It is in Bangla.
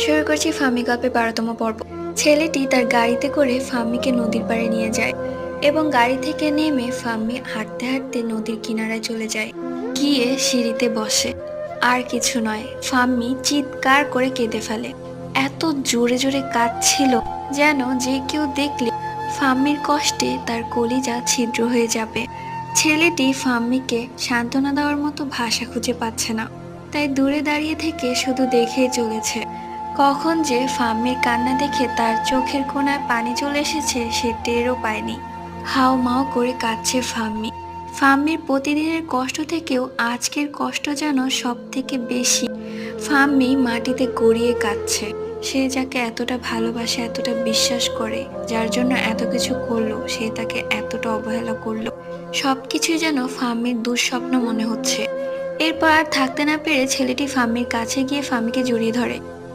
শুরু করছি ফাম্মি গল্পের ১২তম পর্ব। ছেলেটি তার গাড়িতে করে ফাম্মিকে নদীর পাড়ে নিয়ে যায় এবং গাড়ি থেকে নেমে ফাম্মি হাঁটতে হাঁটতে নদীর কিনারায় চলে যায়। গিয়ে সিঁড়িতে বসে। আর কিছু নয়, ফাম্মি চিৎকার করে কেঁদে ফেলে। এত জোরে জোরে কাঁদছিল যেন যে কেউ দেখলে ফাম্মির কষ্টে তার কলিজা ছিদ্র হয়ে যাবে। ছেলেটি ফাম্মিকে সান্ত্বনা দেওয়ার মতো ভাষা খুঁজে পাচ্ছে না, তাই দূরে দাঁড়িয়ে থেকে শুধু দেখেই চলেছে। কখন যে ফাম্মির কান্না দেখে তার চোখের কোণায় পানি চলে এসেছে সে টেরও পায়নি। হাউমাউ করে কাঁদছে ফাম্মি। ফাম্মির প্রতিদিনের কষ্ট থেকেও আজকের কষ্ট যেন সব থেকে বেশি। ফাম্মি মাটিতে গড়িয়ে কাঁদছে। সে যাকে এতটা ভালোবাসে, এতটা বিশ্বাস করে, যার জন্য এত কিছু করলো, সে তাকে এতটা অবহেলা করলো। সবকিছুই যেন ফাম্মির দুঃস্বপ্ন মনে হচ্ছে। এরপর আর থাকতে না পেরে ছেলেটি ফাম্মির কাছে গিয়ে ফাম্মিকে জড়িয়ে ধরে।